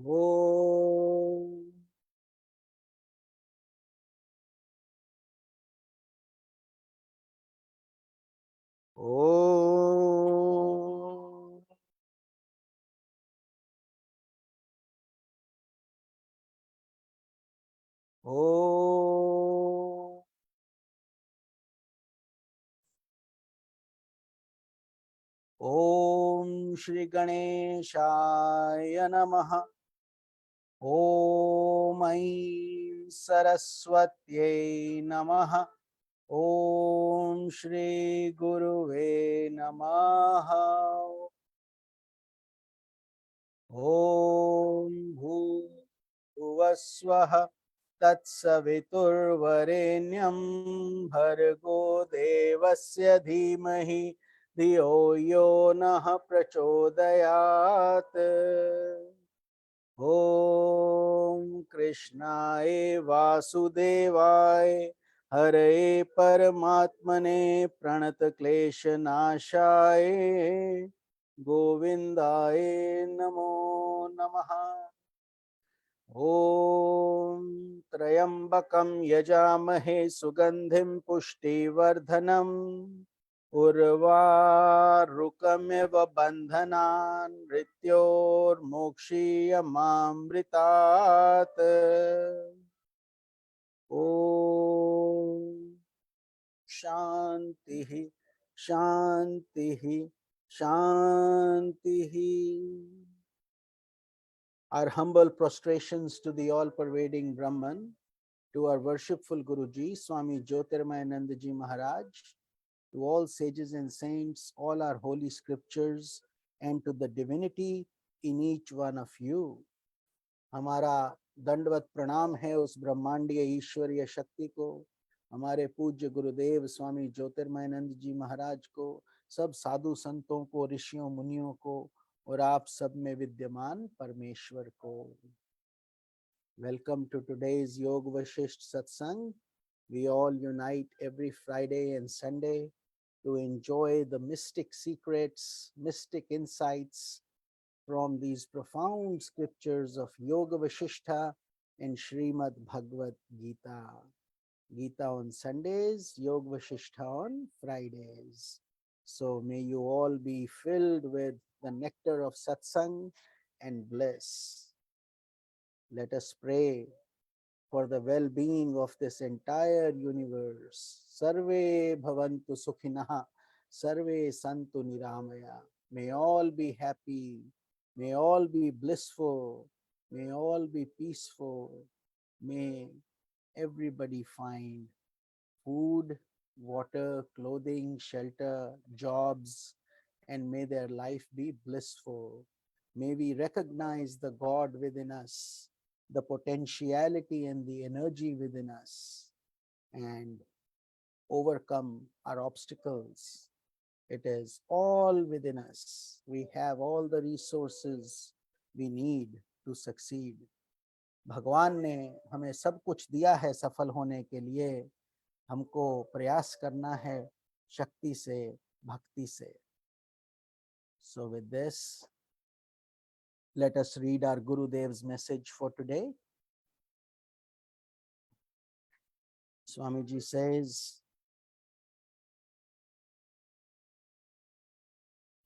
Om. Om. Om. Om Shri Ganeshaya Namaha. Om Aim Saraswatyai Namaha. Om Shri Guruve Namaha. Om Bhuvaswaha Tat Saviturvarenyam Bhargo Devasya Dhimahi Dhiyo Yo Nah Prachodayat. Om Krishnaya Vasudevaya Hare Paramatmane Pranata Klesha Nashaya Govindaye Namo Namaha. Om Trayambakam Yajamahe Sugandhim Pushtivardhanam Urvarukamiv Bandhanan Mriत्योर्मोक्षीयमामृतात्. Om Shantihi Shantihi Shantihi. Our humble prostrations to the all-pervading Brahman, to our worshipful Guruji, Swami Jyotirmayananda Ji Maharaj, to all sages and saints, all our holy scriptures, and to the divinity in each one of you. हमारा दंडवत प्रणाम है उस ब्रह्मांडीय ईश्वरीय शक्ति को, हमारे पूज्य गुरुदेव स्वामी ज्योतिर्मयानंद जी महाराज को, सब साधु संतों को, ऋषियों मुनियों को, और आप सब में विद्यमान परमेश्वर को. Welcome to today's Yoga Vashisth Satsang. We all unite every Friday and Sunday to enjoy the mystic secrets, mystic insights from these profound scriptures of Yoga Vashistha and Srimad Bhagavad Gita. Gita on Sundays, Yoga Vashistha on Fridays. So may you all be filled with the nectar of Satsang and bliss. Let us pray for the well-being of this entire universe. Sarve bhavantu sukhinaha, sarve santu niramaya. May all be happy, may all be blissful, may all be peaceful, may everybody find food, water, clothing, shelter, jobs, and may their life be blissful. May we recognize the God within us, the potentiality and the energy within us, and overcome our obstacles. It is all within us. We have all the resources we need to succeed. भगवान ने हमें सब कुछ दिया है सफल होने के लिए, हमको प्रयास करना है शक्ति से, भक्ति से. So with this, let us read our Gurudev's message for today. Swamiji says,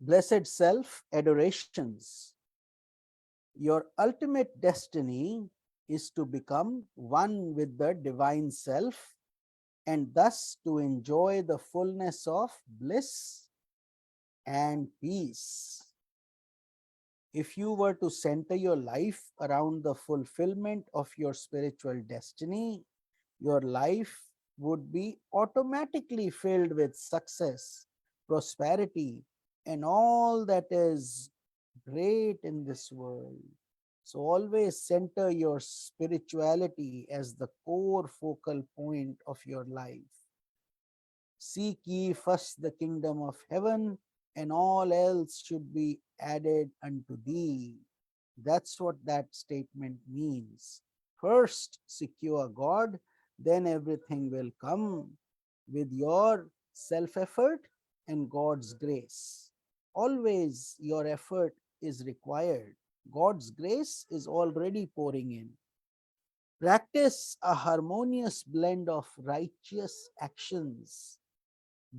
Blessed self adorations, your ultimate destiny is to become one with the divine self and thus to enjoy the fullness of bliss and peace. If you were to center your life around the fulfillment of your spiritual destiny, your life would be automatically filled with success, prosperity, and all that is great in this world. So always center your spirituality as the core focal point of your life. Seek ye first the kingdom of heaven, and all else should be added unto thee. That's what that statement means. First secure God, then everything will come with your self-effort and God's grace. Always your effort is required. God's grace is already pouring in. Practice a harmonious blend of righteous actions,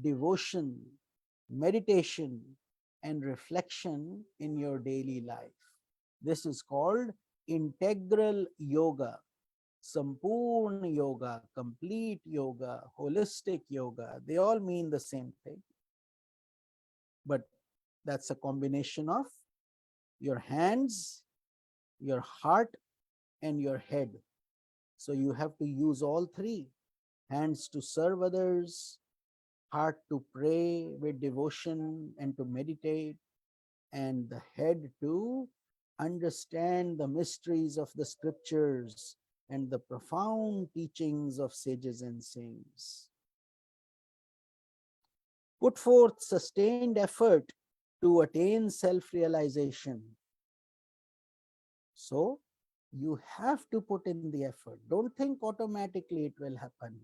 devotion, meditation, and reflection in your daily life. This is called integral yoga, Sampurna yoga, complete yoga, holistic yoga. They all mean the same thing, but that's a combination of your hands, your heart, and your head. So you have to use all three: hands to serve others, heart to pray with devotion and to meditate, and the head to understand the mysteries of the scriptures and the profound teachings of sages and saints. Put forth sustained effort to attain self realization. So, you have to put in the effort. Don't think automatically it will happen.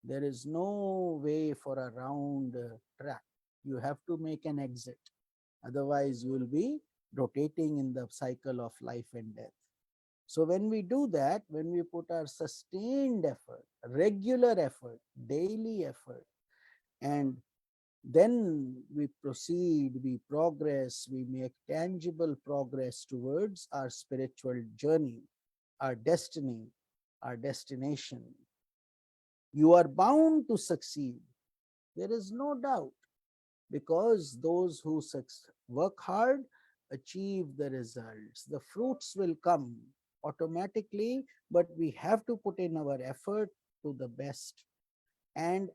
There is no way for a round track. You have to make an exit. Otherwise, you will be rotating in the cycle of life and death. So, when we do that, when we put our sustained effort, regular effort, daily effort, and then we proceed, we progress, we make tangible progress towards our spiritual journey, our destiny, our destination. You are bound to succeed. There is no doubt, because those who work hard achieve the results. The fruits will come automatically, but we have to put in our effort to the best and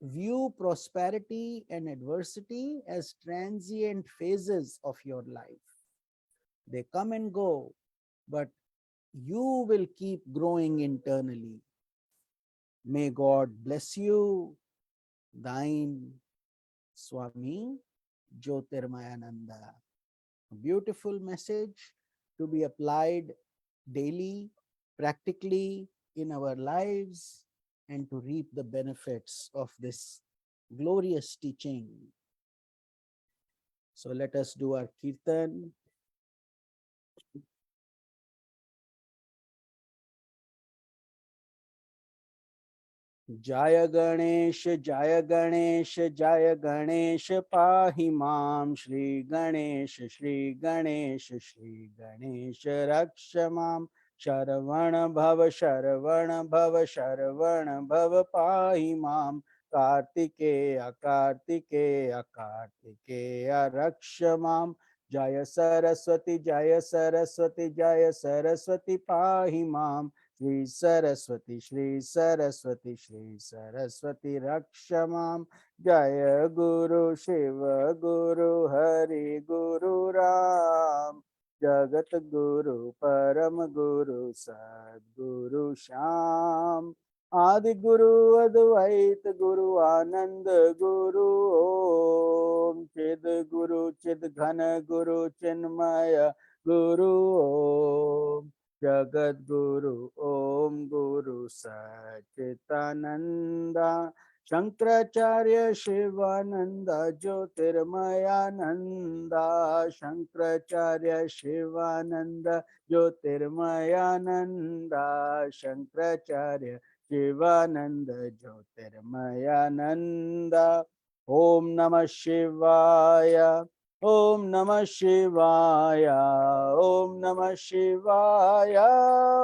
view prosperity and adversity as transient phases of your life. They come and go, but you will keep growing internally. May God bless you. Thine, Swami Jyotirmayananda. A beautiful message to be applied daily, practically in our lives, and to reap the benefits of this glorious teaching. So let us do our kirtan. Jaya Ganesh, Jaya Ganesh, Jaya Ganesh, Pahi Mam, Shri Ganesh, Shri Ganesh, Shri Ganesh, Rakshamam, Sharavana Bhava, Sharavana Bhava, Sharavana Bhava, Pahi Mam, Kartikeya, Kartikeya, Kartikeya, Rakshamam, Jaya Saraswati, Jaya Saraswati, Jaya Saraswati, Pahi Mam, Shri Saraswati, Shri Saraswati, Shri Saraswati Rakshamam, Jaya Guru Shiva Guru Hari Guru Ram, Jagat Guru Param Guru Sad Guru Sham, Adi Guru Advait Guru Anand Guru Om, Chid Guru Chid Ghana Guru Chinmaya Guru Om, Jagat Guru Om Guru Sachitananda, Shankaracharya Shivananda, Jyotirmayananda, Shankaracharya Shivananda, Jyotirmayananda, Shankaracharya Shivananda, Jyotirmayananda. Om Namah Shivaya. Om Namah Shivaya, Om Namah Shivaya,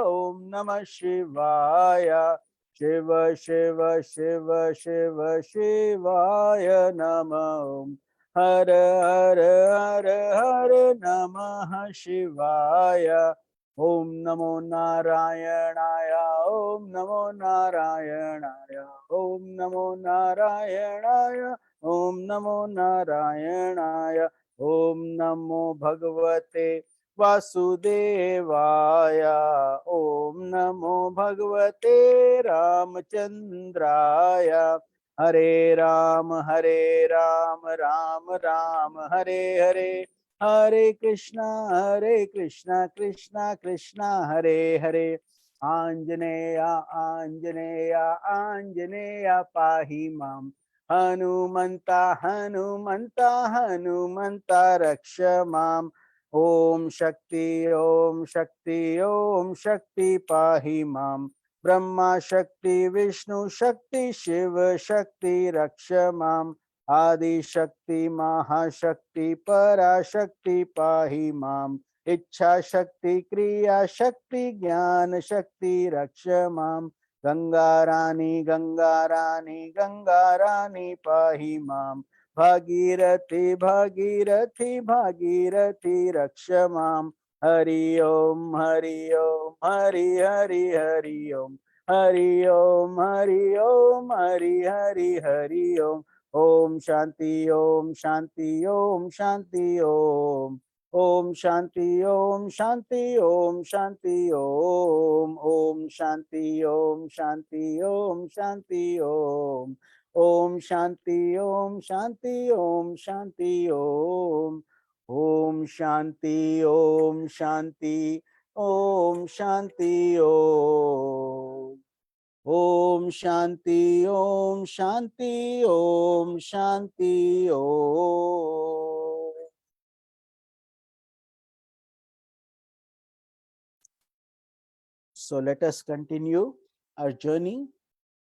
Om Namah Shivaya, Shiva Shiva Shiva Shiva Shivaya Namah Om, Hare Hare Hare Hare Namah Shivaya, Om Namo Narayanaya, Om Namo Narayanaya, Om Namo Narayanaya, Om Namo Narayanaya, Om Namo Bhagavate Vasudevaya, Om Namo Bhagavate Ramachandraya, Hare Ram, Hare Ram, Ram Ram, Hare Hare, Hare Krishna, Krishna Krishna, Hare Hare, Anjaneya, Anjaneya, Anjaneya, Pahi Mam, Hanumanta, Hanumanta, Hanumanta, Raksha Mam. Om Shakti, Om Shakti, Om Shakti Pahi Mam. Brahma Shakti, Vishnu Shakti, Shiva Shakti Raksha Mam. Adi Shakti, Maha Shakti, Para Shakti Pahi Mam. Ichha Shakti, Kriya Shakti, Jnana Shakti Raksha Mam. Ganga Rani, Ganga Rani, Ganga Rani Pahi Mam. Bhagirathi, Bhagirathi, Bhagirathi Rakshamam. Hari Om, Hari Om, Hari Hari Hari Om. Hari Om, Hari Om, Hari Hari Hari Om. Om Shanti, Om Shanti, Om Shanti, Om. Om Shanti, Om Shanti, Om Shanti, Om. Om Shanti, Om Shanti, Om Shanti, Om. Om Shanti, Om Shanti, Om Shanti, Om. Om Shanti, Om Shanti, Om Shanti, Om. Om Shanti, Om Shanti, Om Shanti, Om. So let us continue our journey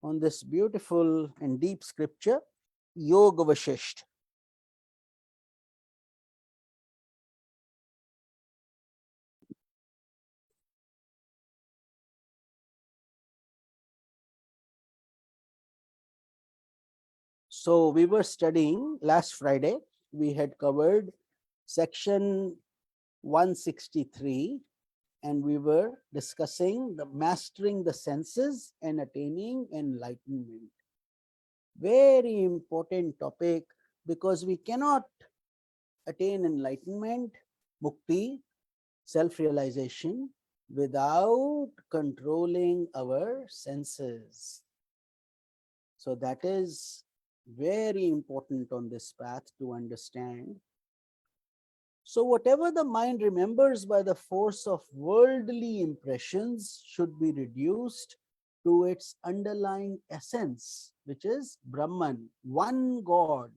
on this beautiful and deep scripture, Yoga Vashistha. So we were studying last Friday, we had covered section 163, and we were discussing the mastering the senses and attaining enlightenment. Very important topic, because we cannot attain enlightenment, mukti, self-realization, without controlling our senses. So that is very important on this path to understand. So whatever the mind remembers by the force of worldly impressions should be reduced to its underlying essence, which is Brahman, one God.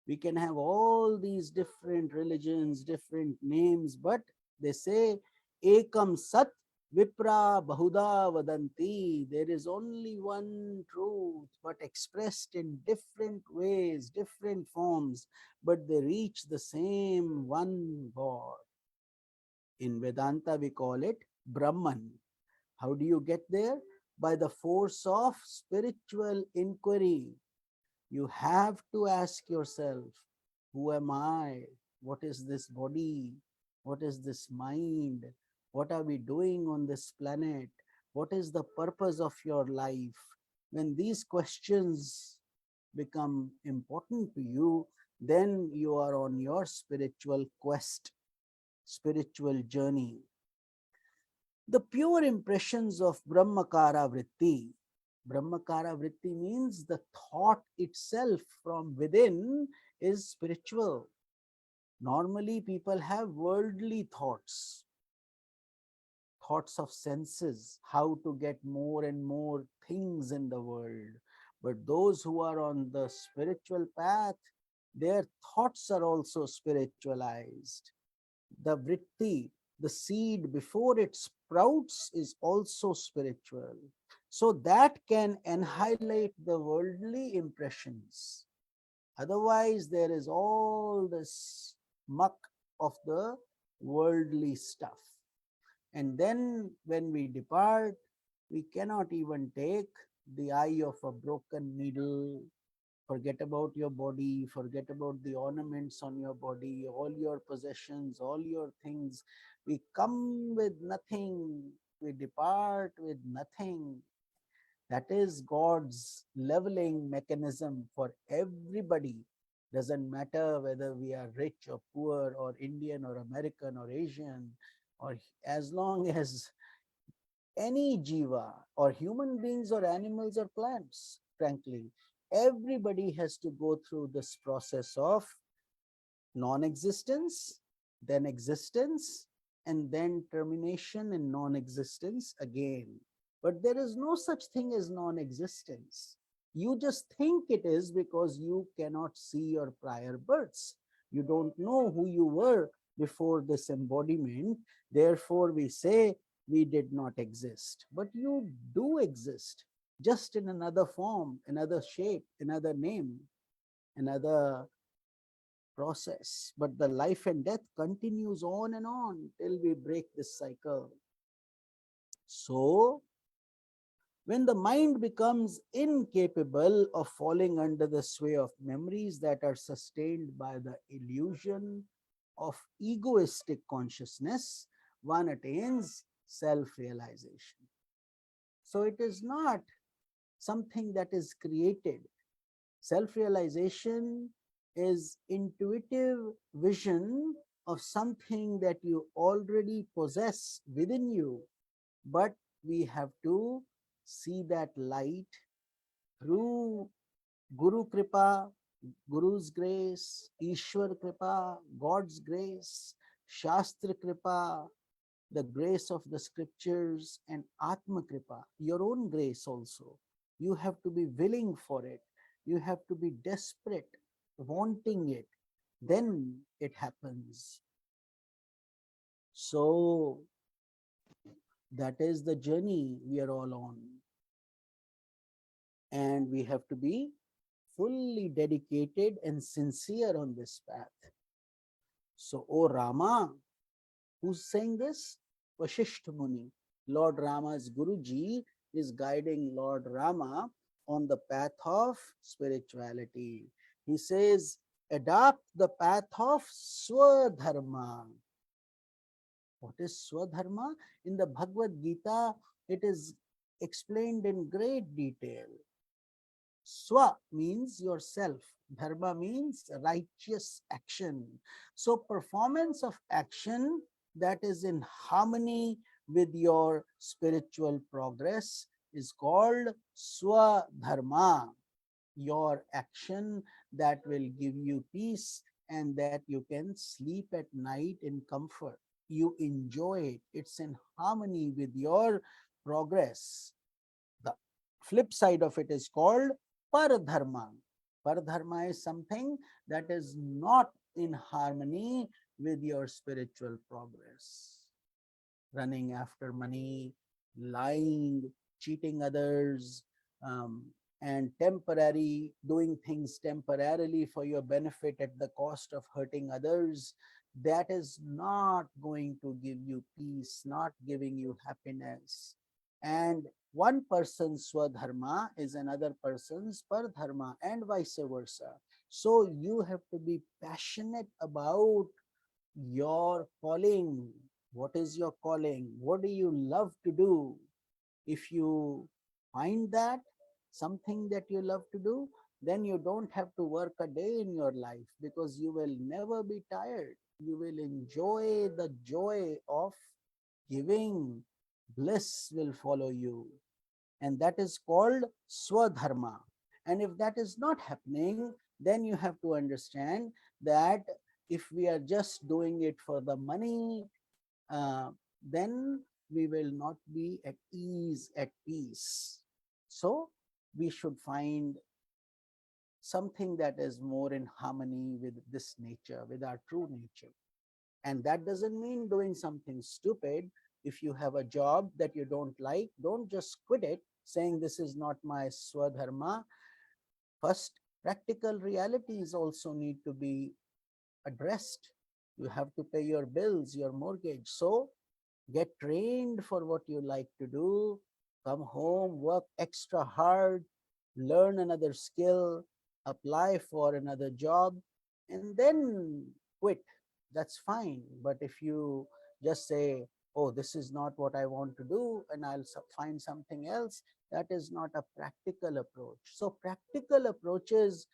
We can have all these different religions, different names, but they say Ekam Sat Vipra Bahuda Vadanti. There is only one truth, but expressed in different ways, different forms, but they reach the same one God. In Vedanta, we call it Brahman. How do you get there? By the force of spiritual inquiry. You have to ask yourself, who am I? What is this body? What is this mind? What are we doing on this planet? What is the purpose of your life? When these questions become important to you, then you are on your spiritual quest, spiritual journey. The pure impressions of Brahmakara Vritti. Brahmakara Vritti means the thought itself from within is spiritual. Normally, people have worldly thoughts, thoughts of senses, how to get more and more things in the world. But those who are on the spiritual path, their thoughts are also spiritualized. The vritti, the seed before it sprouts, is also spiritual. So that can annihilate the worldly impressions. Otherwise, there is all this muck of the worldly stuff. And then when we depart, we cannot even take the eye of a broken needle. Forget about your body, forget about the ornaments on your body, all your possessions, all your things. We come with nothing, we depart with nothing. That is God's leveling mechanism for everybody. Doesn't matter whether we are rich or poor or Indian or American or Asian, or as long as any jiva, or human beings or animals or plants, frankly, everybody has to go through this process of non-existence, then existence, and then termination and non-existence again. But there is no such thing as non-existence. You just think it is because you cannot see your prior births. You don't know who you were before this embodiment. Therefore, we say we did not exist. But you do exist, just in another form, another shape, another name, another process. But the life and death continues on and on till we break this cycle. So, when the mind becomes incapable of falling under the sway of memories that are sustained by the illusion of egoistic consciousness, one attains self realization. So it is not something that is created. Self realization is intuitive vision of something that you already possess within you, but we have to see that light through Guru Kripa, Guru's grace, Ishwar Kripa, God's grace, Shastra Kripa, the grace of the scriptures, and Atma Kripa, your own grace also. You have to be willing for it. You have to be desperate, wanting it. Then it happens. So that is the journey we are all on. And we have to be fully dedicated and sincere on this path. So, O Rama, who's saying this? Vashistha Muni. Lord Rama's Guruji is guiding Lord Rama on the path of spirituality. He says, adopt the path of Swadharma. What is Swadharma? In the Bhagavad Gita, it is explained in great detail. Swa means yourself. Dharma means righteous action. So performance of action that is in harmony with your spiritual progress is called Swadharma. Your action that will give you peace and that you can sleep at night in comfort. You enjoy it. It's in harmony with your progress. The flip side of it is called paradharma. Paradharma is something that is not in harmony with your spiritual progress. Running after money, lying, cheating others, and doing things temporarily for your benefit at the cost of hurting others, that is not going to give you peace, not giving you happiness. And one person's swadharma is another person's paradharma, and vice versa. So you have to be passionate about your calling. What is your calling? What do you love to do? If you find that something that you love to do, then you don't have to work a day in your life, because you will never be tired. You will enjoy the joy of giving. Bliss will follow you. And that is called Swadharma. And if that is not happening, then you have to understand that if we are just doing it for the money, then we will not be at ease, at peace. So we should find something that is more in harmony with this nature, with our true nature. And that doesn't mean doing something stupid. If you have a job that you don't like, don't just quit it saying this is not my swadharma. First, practical realities also need to be addressed. You have to pay your bills, your mortgage. So get trained for what you like to do. Come home, work extra hard, learn another skill, apply for another job, and then quit. That's fine. But if you just say, oh, this is not what I want to do, and I'll find something else, that is not a practical approach. So practical approaches,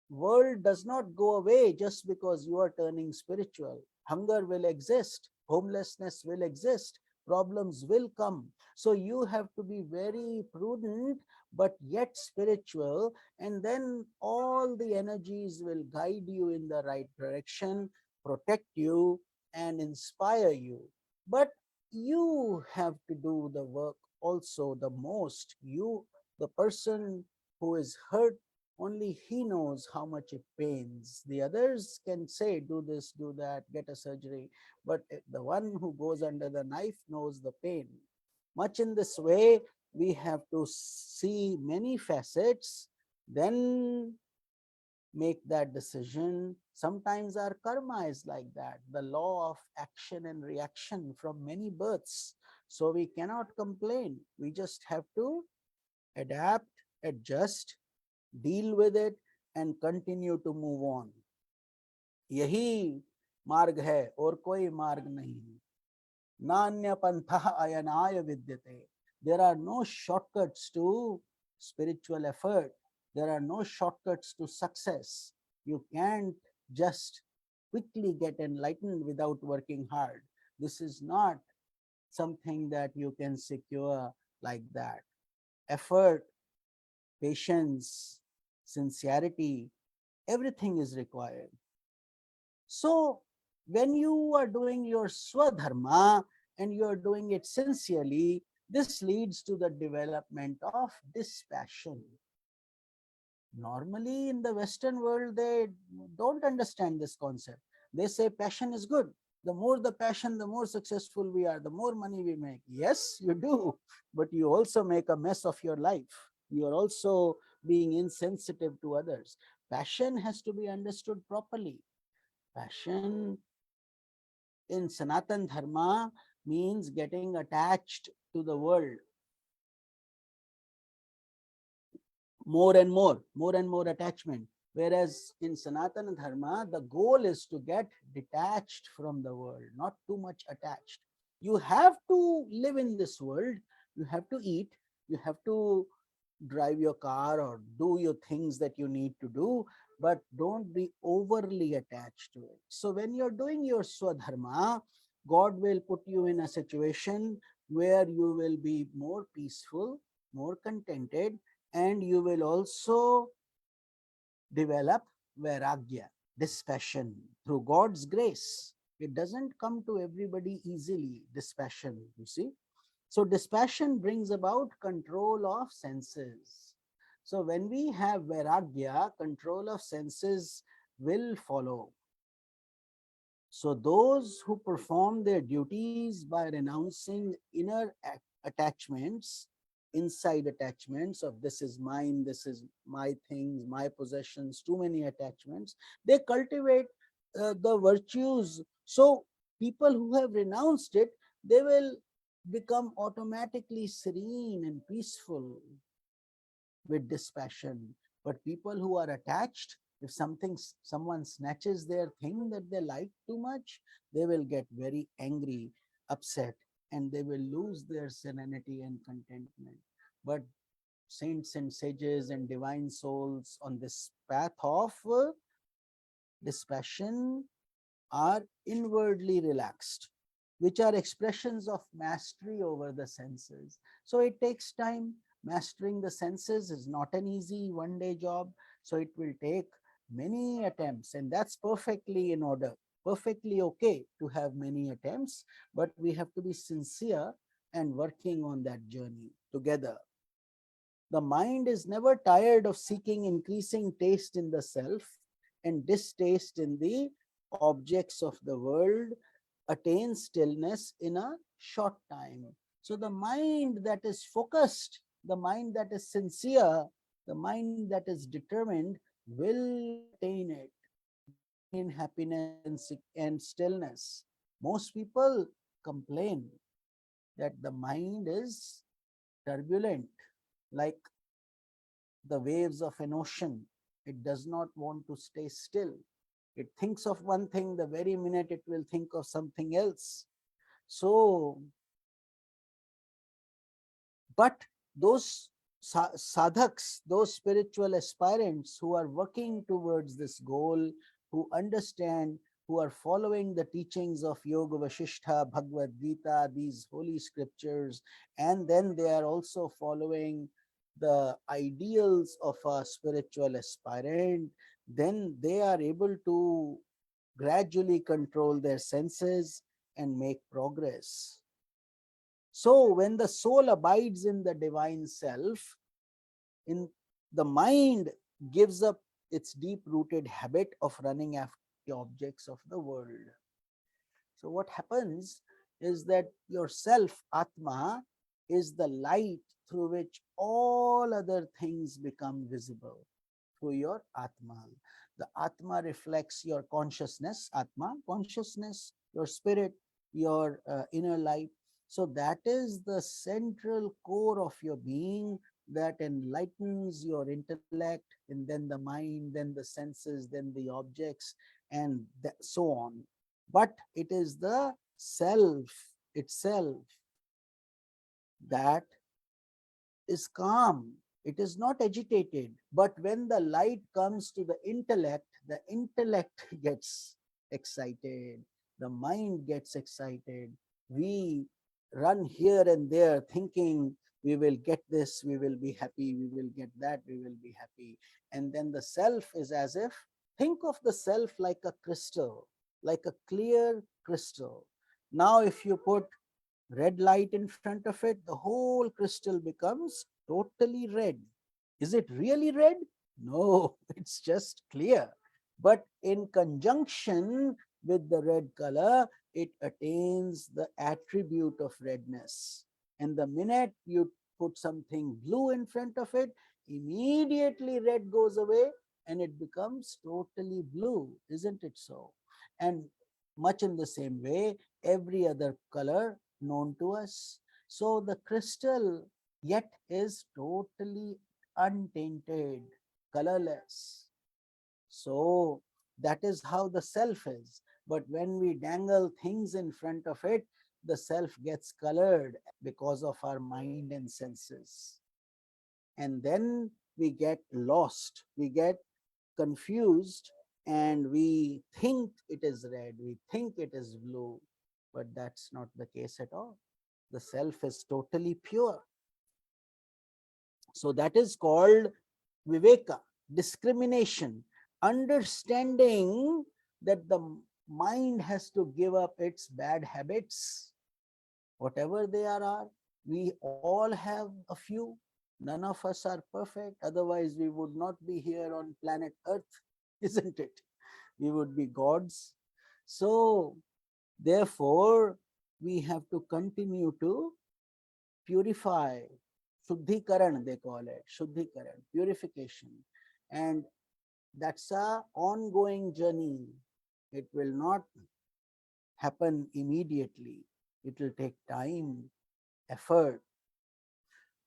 world does not go away just because you are turning spiritual. Hunger will exist, homelessness will exist, problems will come. So you have to be very prudent but yet spiritual, and then all the energies will guide you in the right direction, protect you, and inspire you. But you have to do the work also the most. You, the person who is hurt Only he knows how much it pains. The others can say, do this, do that, get a surgery. But the one who goes under the knife knows the pain. Much in this way, we have to see many facets, then make that decision. Sometimes our karma is like that, the law of action and reaction from many births. So we cannot complain. We just have to adapt, adjust, deal with it, and continue to move on. यही मार्ग है और कोई मार्ग नहीं. नान्य पंथा अयनाय विद्यते. There are no shortcuts to spiritual effort. There are no shortcuts to success. You can't just quickly get enlightened without working hard. This is not something that you can secure like that. Effort, patience, sincerity, everything is required. So when you are doing your swadharma and you are doing it sincerely, this leads to the development of dispassion. Normally in the Western world, they don't understand this concept. They say passion is good. The more the passion, the more successful we are, the more money we make. Yes, you do, but you also make a mess of your life. You are also being insensitive to others. Passion has to be understood properly. Passion in Sanatan Dharma means getting attached to the world more and more attachment. Whereas in Sanatana Dharma, the goal is to get detached from the world, not too much attached. You have to live in this world, you have to eat, you have to drive your car or do your things that you need to do, but don't be overly attached to it. So when you're doing your Swadharma, God will put you in a situation where you will be more peaceful, more contented, and you will also develop vairagya, dispassion, through God's grace. It doesn't come to everybody easily, dispassion, you see. So dispassion brings about control of senses. So when we have vairagya, control of senses will follow. So those who perform their duties by renouncing inner attachments, inside attachments of this is mine, this is my things, my possessions, too many attachments, they cultivate the virtues. So people who have renounced it, they will become automatically serene and peaceful with dispassion. But people who are attached, if someone snatches their thing that they like too much, they will get very angry, upset, and they will lose their serenity and contentment. But saints and sages and divine souls on this path of dispassion are inwardly relaxed, which are expressions of mastery over the senses. So it takes time. Mastering the senses is not an easy one-day job. So it will take many attempts, and that's perfectly in order, perfectly okay to have many attempts, but we have to be sincere and working on that journey together. The mind is never tired of seeking increasing taste in the self and distaste in the objects of the world, attains stillness in a short time. So the mind that is focused, the mind that is sincere, the mind that is determined will attain it, in happiness and stillness. Most people complain that the mind is turbulent, like the waves of an ocean. It does not want to stay still. It thinks of one thing, the very minute it will think of something else. So, but those sadhaks, those spiritual aspirants who are working towards this goal, who understand, who are following the teachings of Yoga Vashistha, Bhagavad Gita, these holy scriptures, and then they are also following the ideals of a spiritual aspirant, then they are able to gradually control their senses and make progress. So when the soul abides in the divine self, in the mind gives up its deep rooted habit of running after the objects of the world. So, what happens is that your self, Atma, is the light through which all other things become visible through your Atma. The Atma reflects your consciousness, Atma, consciousness, your spirit, your inner light. So, that is the central core of your being that enlightens your intellect, and then the mind, then the senses, then the objects, and so on. But it is the self itself that is calm. It is not agitated. But when the light comes to the intellect gets excited, the mind gets excited. We run here and there thinking we will get this, we will be happy, we will get that, we will be happy. And then the self is as if, think of the self like a crystal, like a clear crystal. Now, if you put red light in front of it, the whole crystal becomes totally red. Is it really red? No, it's just clear. But in conjunction with the red color, it attains the attribute of redness. And the minute you put something blue in front of it, immediately red goes away and it becomes totally blue, isn't it so? And much in the same way, every other color known to us. So the crystal yet is totally untainted, colorless. So that is how the self is. But when we dangle things in front of it, the self gets colored because of our mind and senses. And then we get lost, we get confused, and we think it is red, we think it is blue, but that's not the case at all. The self is totally pure. So that is called viveka, discrimination, understanding that the mind has to give up its bad habits, whatever they are. We all have a few. None of us are perfect. Otherwise, we would not be here on planet Earth, isn't it? We would be gods. So, therefore, we have to continue to purify. Shuddhikaran, they call it. Shuddhikaran, purification. And that's a ongoing journey. It will not happen immediately. It will take time, effort.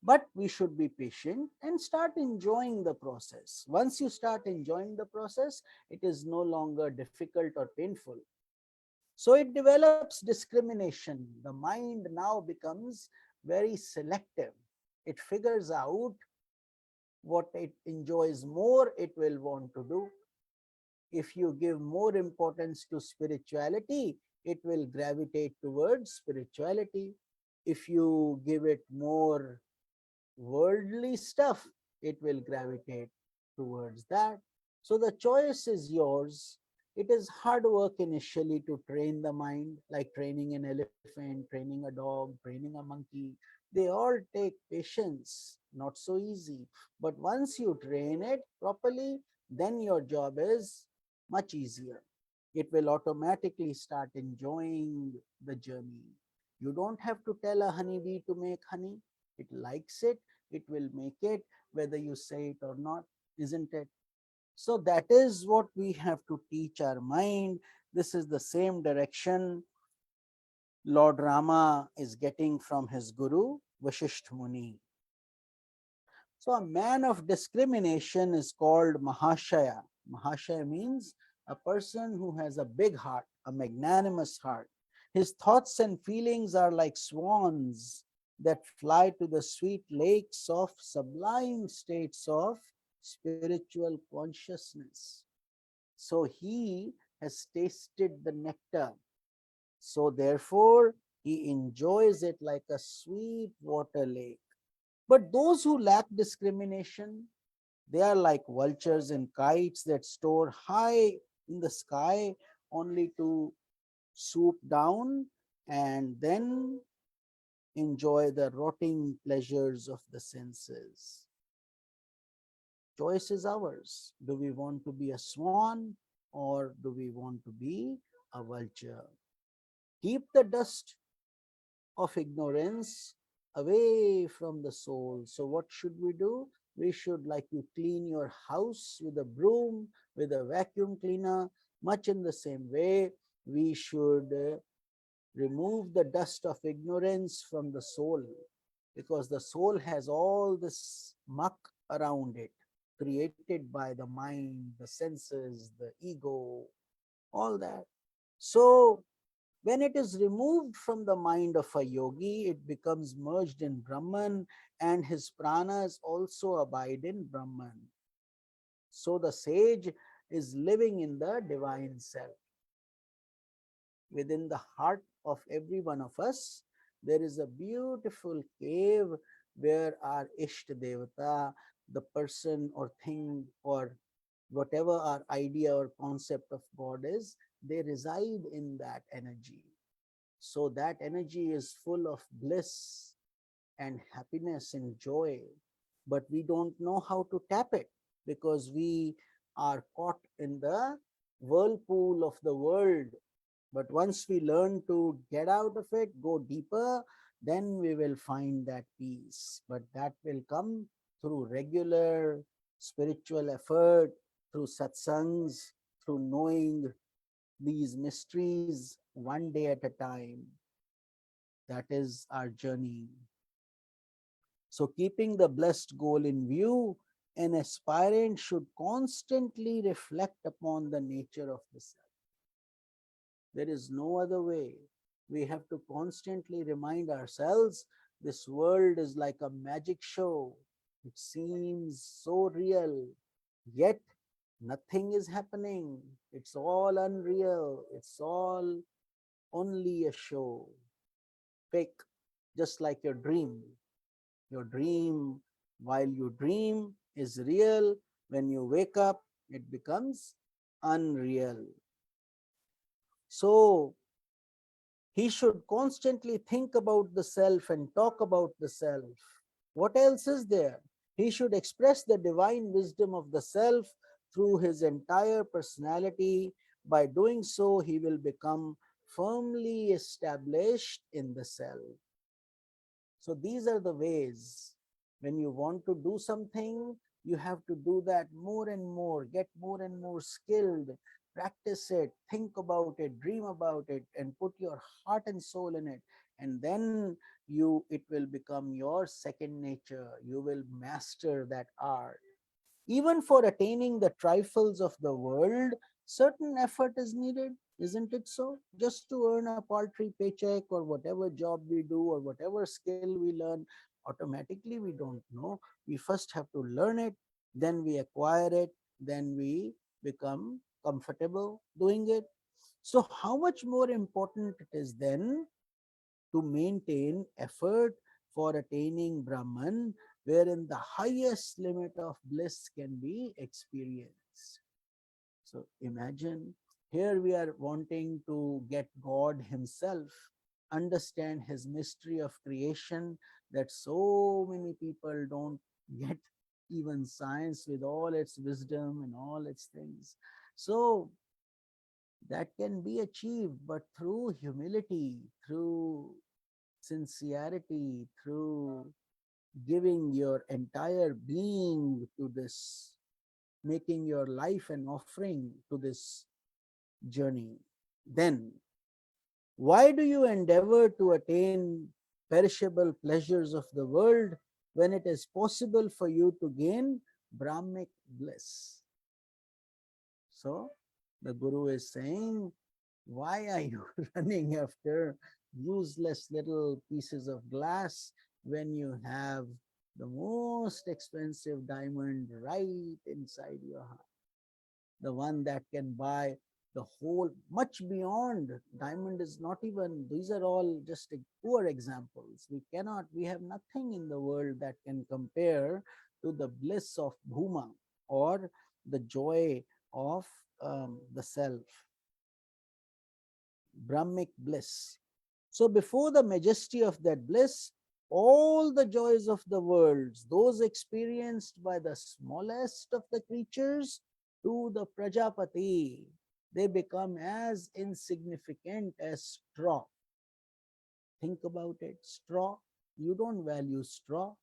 But we should be patient and start enjoying the process. Once you start enjoying the process, it is no longer difficult or painful. So it develops discrimination. The mind now becomes very selective. It figures out what it enjoys more, it will want to do. If you give more importance to spirituality, it will gravitate towards spirituality. If you give it more worldly stuff, it will gravitate towards that. So the choice is yours. It is hard work initially to train the mind, like training an elephant, training a dog, training a monkey. They all take patience, not so easy. But once you train it properly, then your job is much easier. It will automatically start enjoying the journey. You don't have to tell a honeybee to make honey. It likes it, it will make it, whether you say it or not, isn't it? So that is what we have to teach our mind. This is the same direction Lord Rama is getting from his guru, Vashistha Muni. So a man of discrimination is called Mahashaya. Mahashaya means a person who has a big heart, a magnanimous heart. His thoughts and feelings are like swans that fly to the sweet lakes of sublime states of spiritual consciousness. So he has tasted the nectar. So therefore, he enjoys it like a sweet water lake. But those who lack discrimination, they are like vultures and kites that soar high in the sky only to swoop down and then enjoy the rotting pleasures of the senses. choice is ours. Do we want to be a swan or do we want to be a vulture? Keep the dust of ignorance away from the soul. So, what should we do? We should, like you clean your house with a broom, with a vacuum cleaner, much in the same way, we should remove the dust of ignorance from the soul, because the soul has all this muck around it, created by the mind, the senses, the ego, all that. So, when it is removed from the mind of a yogi, it becomes merged in Brahman, and his pranas also abide in Brahman. So the sage is living in the divine self. Within the heart of every one of us, there is a beautiful cave where our Ishta Devata, the person or thing or whatever our idea or concept of God is, they reside in that energy. So that energy is full of bliss and happiness and joy, but we don't know how to tap it because we are caught in the whirlpool of the world. But once we learn to get out of it, go deeper, then we will find that peace. But that will come through regular spiritual effort, through satsangs, through knowing these mysteries one day at a time. That is our journey. So, keeping the blessed goal in view, an aspirant should constantly reflect upon the nature of the self. There is no other way. We have to constantly remind ourselves this world is like a magic show. It seems so real, yet nothing is happening. It's all unreal. It's all only a show, fake, just like your dream. Your dream, while you dream, is real. When you wake up, it becomes unreal. So, he should constantly think about the self and talk about the self. What else is there? He should express the divine wisdom of the self through his entire personality. By doing so, he will become firmly established in the self. So these are the ways. When you want to do something, you have to do that more and more, get more and more skilled, practice it, think about it, dream about it, and put your heart and soul in it. And then it will become your second nature. You will master that art. Even for attaining the trifles of the world, certain effort is needed, isn't it so? Just to earn a paltry paycheck or whatever job we do or whatever skill we learn, automatically we don't know. We first have to learn it, then we acquire it, then we become comfortable doing it. So, how much more important it is then to maintain effort for attaining Brahman, wherein the highest limit of bliss can be experienced. So imagine here we are wanting to get God Himself, understand His mystery of creation that so many people don't get, even science with all its wisdom and all its things. So that can be achieved, but through humility, through sincerity, through giving your entire being to this, making your life an offering to this journey. Then, why do you endeavor to attain perishable pleasures of the world when it is possible for you to gain Brahmic bliss? So, the Guru is saying, why are you running after useless little pieces of glass when you have the most expensive diamond right inside your heart? The one that can buy the whole, much beyond diamond is not even, these are all just poor examples. We have nothing in the world that can compare to the bliss of Bhuma or the joy of the self, Brahmic bliss. So before the majesty of that bliss, all the joys of the world, those experienced by the smallest of the creatures to the Prajapati, they become as insignificant as straw. Think about it. Straw, you don't value straw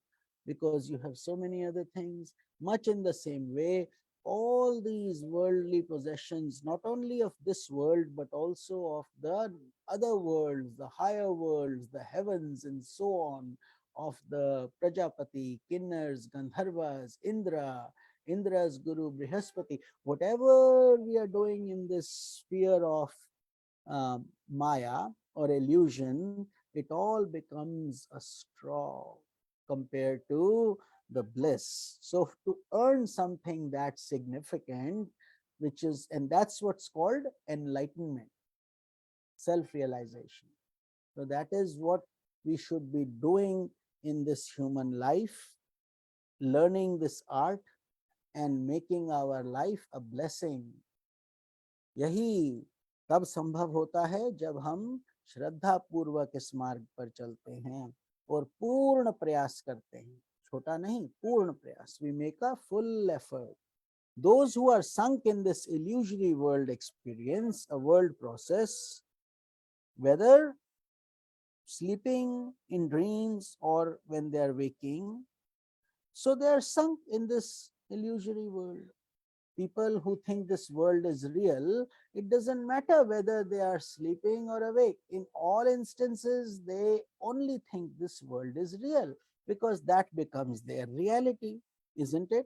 because you have so many other things. Much in the same way, all these worldly possessions, not only of this world, but also of the other worlds, the higher worlds, the heavens, and so on, of the Prajapati, Kinnars, Gandharvas, Indra, Indra's Guru, Brihaspati, whatever we are doing in this sphere of Maya or illusion, it all becomes a straw compared to the bliss. So to earn something that significant, which is, and that's what's called enlightenment, self-realization. So that is what we should be doing in this human life, learning this art and making our life a blessing. यही तब संभव होता है जब हम श्रद्धा पूर्वक इस मार्ग पर चलते हैं और पूर्ण प्रयास करते हैं, छोटा नहीं, पूर्ण प्रयास. We make a full effort. Those who are sunk in this illusory world experience a world process, whether sleeping in dreams or when they are waking. So they are sunk in this illusory world. People who think this world is real, it doesn't matter whether they are sleeping or awake. In all instances, they only think this world is real because that becomes their reality, isn't it?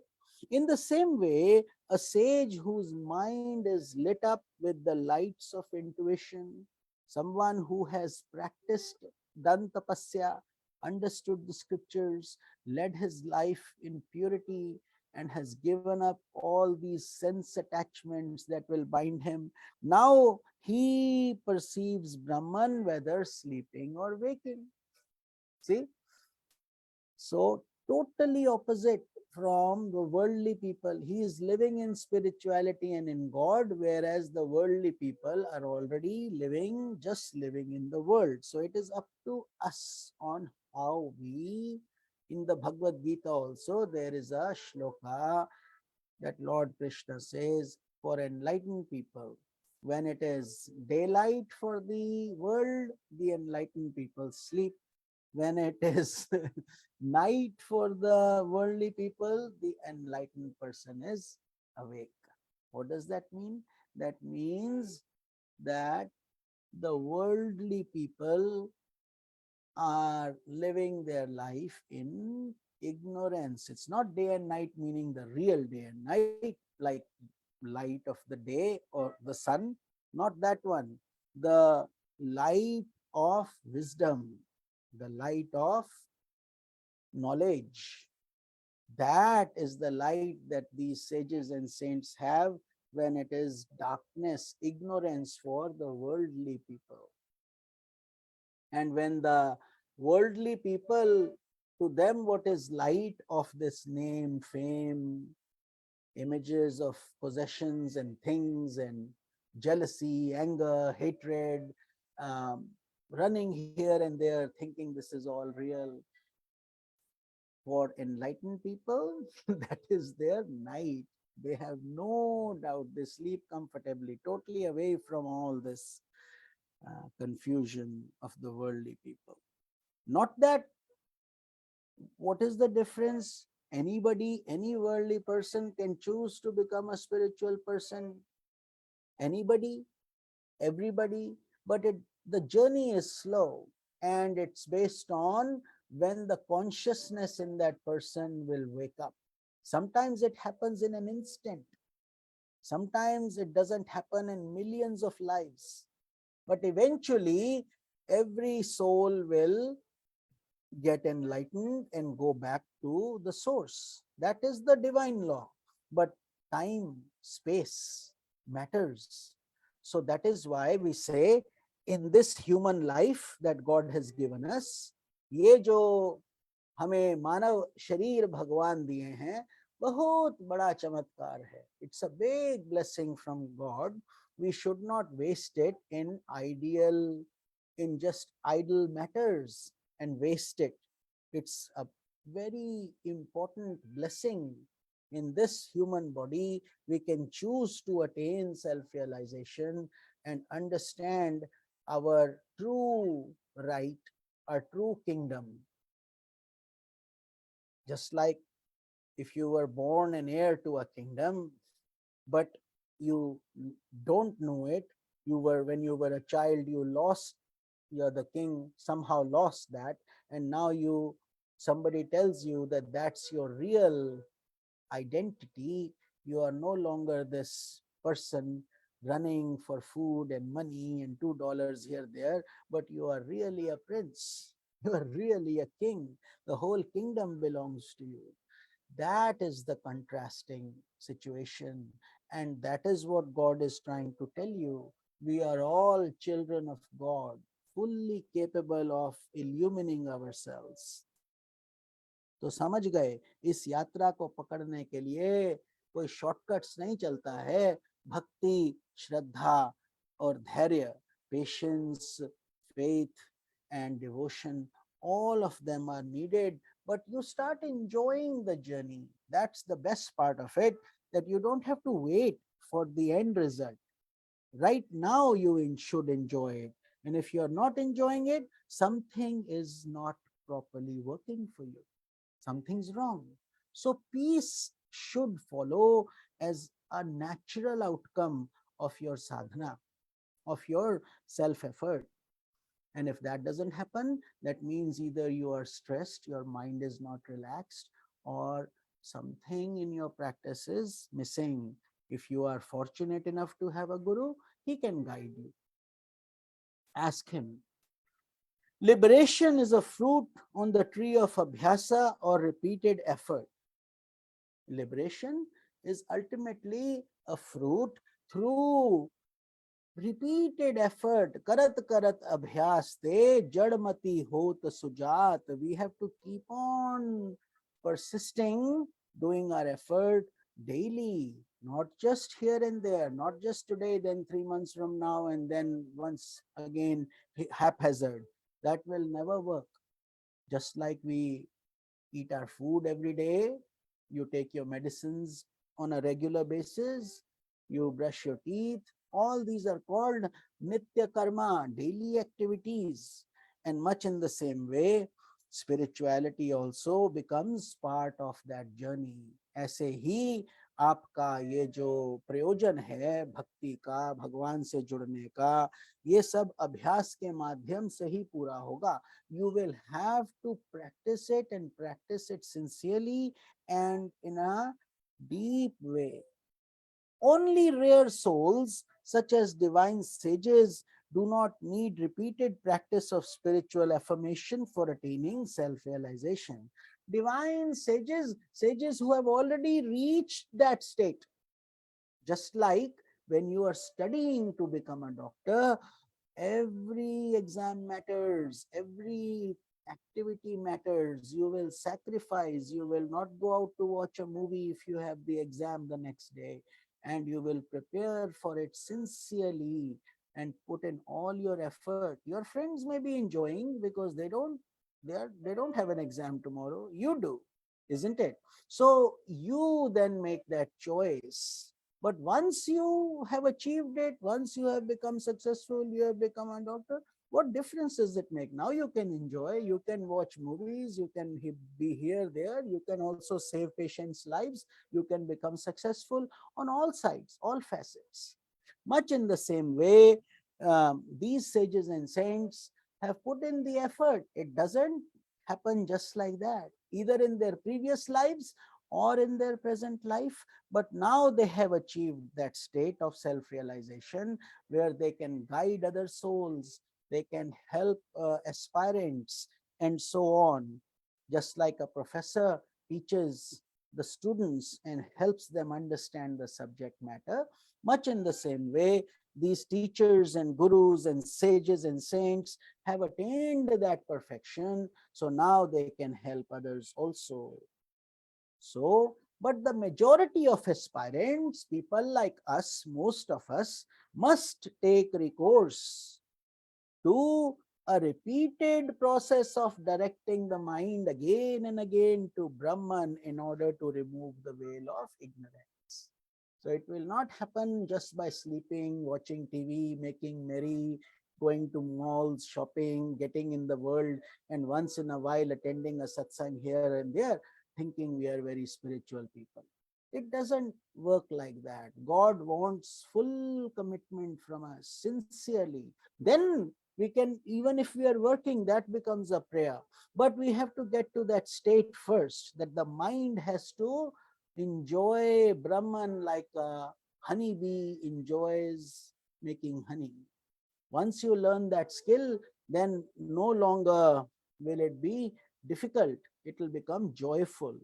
In the same way, a sage whose mind is lit up with the lights of intuition, someone who has practiced, done tapasya, understood the scriptures, led his life in purity, and has given up all these sense attachments that will bind him. Now he perceives Brahman whether sleeping or waking. See? So, totally opposite from the worldly people. He is living in spirituality and in God, whereas the worldly people are already living, just living in the world. So, it is up to us on how we, in the Bhagavad Gita also, there is a shloka that Lord Krishna says for enlightened people. When it is daylight for the world, the enlightened people sleep. When it is night for the worldly people, the enlightened person is awake. What does that mean? That means that the worldly people are living their life in ignorance. It's not day and night, meaning the real day and night, like light of the day or the sun, not that one. The light of wisdom, the light of knowledge. That is the light that these sages and saints have when it is darkness, ignorance for the worldly people. And when the worldly people, to them, what is light of this name, fame, images of possessions and things, and jealousy, anger, hatred, um, running here and there, thinking this is all real. For enlightened people, that is their night. They have no doubt, they sleep comfortably, totally away from all this confusion of the worldly people. Not that, what is the difference? Anybody, any worldly person can choose to become a spiritual person. Anybody, everybody, but the journey is slow, and it's based on when the consciousness in that person will wake up. Sometimes it happens in an instant. Sometimes it doesn't happen in millions of lives. But eventually, every soul will get enlightened and go back to the source. That is the divine law. But time, space matters. So that is why we say, in this human life that God has given us, ये जो हमें मानव शरीर भगवान दिए हैं, बहुत बड़ा चमत्कार है. It's a big blessing from God. We should not waste it in just idle matters and waste it. It's a very important blessing. In this human body, we can choose to attain self realization and understand our true right, our true kingdom. Just like if you were born an heir to a kingdom, but you don't know it, when you were a child, you lost, you're the king, somehow lost that, and now somebody tells you that that's your real identity. You are no longer this person running for food and money and $2 here there, but you are really a prince. You are really a king. The whole kingdom belongs to you. That is the contrasting situation, and that is what God is trying to tell you. We are all children of God, fully capable of illumining ourselves. तो समझ गए, इस यात्रा को पकड़ने के लिए कोई शॉर्टकट्स नहीं चलता है. भक्ति, श्रद्धा और धैर्य, patience, faith and devotion, all of them are needed, but you start enjoying the journey. That's the best part of it, that you don't have to wait for the end result. Right now you should enjoy it, and if you are not enjoying it, something is not properly working for you. Something's wrong. So peace should follow as a natural outcome of your sadhana, of your self-effort. And if that doesn't happen, that means either you are stressed, your mind is not relaxed, or something in your practice is missing. If you are fortunate enough to have a guru, he can guide you. Ask him. Liberation is a fruit on the tree of abhyasa or repeated effort. Liberation is ultimately a fruit through repeated effort. Karat karat abhyas te jadmati hot sujat. We have to keep on persisting, doing our effort daily, not just here and there, not just today, then 3 months from now, and then once again haphazard. That will never work. Just like we eat our food every day, you take your medicines on a regular basis, you brush your teeth. All these are called nitya karma, daily activities. And much in the same way, spirituality also becomes part of that journey. ऐसे ही आपका ये जो प्रयोजन है भक्ति का, भगवान से जुड़ने का, ये सब अभ्यास के माध्यम से ही पूरा होगा. You will have to practice it, and practice it sincerely and in a deep way. Only rare souls, such as divine sages, do not need repeated practice of spiritual affirmation for attaining self-realization. Divine sages, sages who have already reached that state. Just like when you are studying to become a doctor, every exam matters, every activity matters. You will sacrifice, you will not go out to watch a movie if you have the exam the next day, and you will prepare for it sincerely and put in all your effort. Your friends may be enjoying because they don't have an exam tomorrow. You do, isn't it? So you then make that choice. But once you have achieved it, once you have become successful, you have become a doctor, what difference does it make? Now you can enjoy, you can watch movies, you can be here, there, you can also save patients' lives, you can become successful on all sides, all facets. Much in the same way, these sages and saints have put in the effort. It doesn't happen just like that, either in their previous lives or in their present life, but now they have achieved that state of self-realization where they can guide other souls, they can help aspirants, and so on. Just like a professor teaches the students and helps them understand the subject matter, much in the same way, these teachers and gurus and sages and saints have attained that perfection, so now they can help others also. So, but the majority of aspirants, people like us, most of us, must take recourse to a repeated process of directing the mind again and again to Brahman in order to remove the veil of ignorance. So it will not happen just by sleeping, watching TV, making merry, going to malls, shopping, getting in the world, and once in a while attending a satsang here and there, thinking we are very spiritual people. It doesn't work like that. God wants full commitment from us, sincerely. Then we can, even if we are working, that becomes a prayer. But we have to get to that state first, that the mind has to enjoy Brahman like a honeybee enjoys making honey. Once you learn that skill, then no longer will it be difficult, it will become joyful.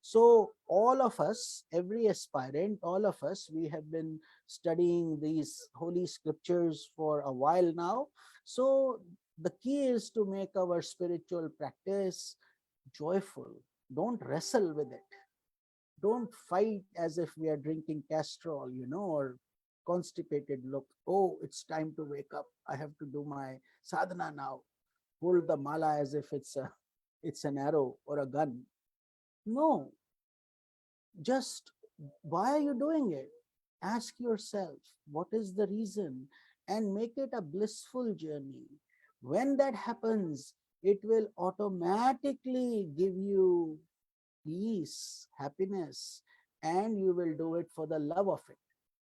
So all of us, every aspirant, all of us, we have been studying these holy scriptures for a while now. So the key is to make our spiritual practice joyful. Don't wrestle with it. Don't fight as if we are drinking castrol, or constipated look. Oh, it's time to wake up. I have to do my sadhana now. Hold the mala as if it's an arrow or a gun. No, just why are you doing it? Ask yourself, what is the reason? And make it a blissful journey. When that happens, it will automatically give you peace, happiness, and you will do it for the love of it.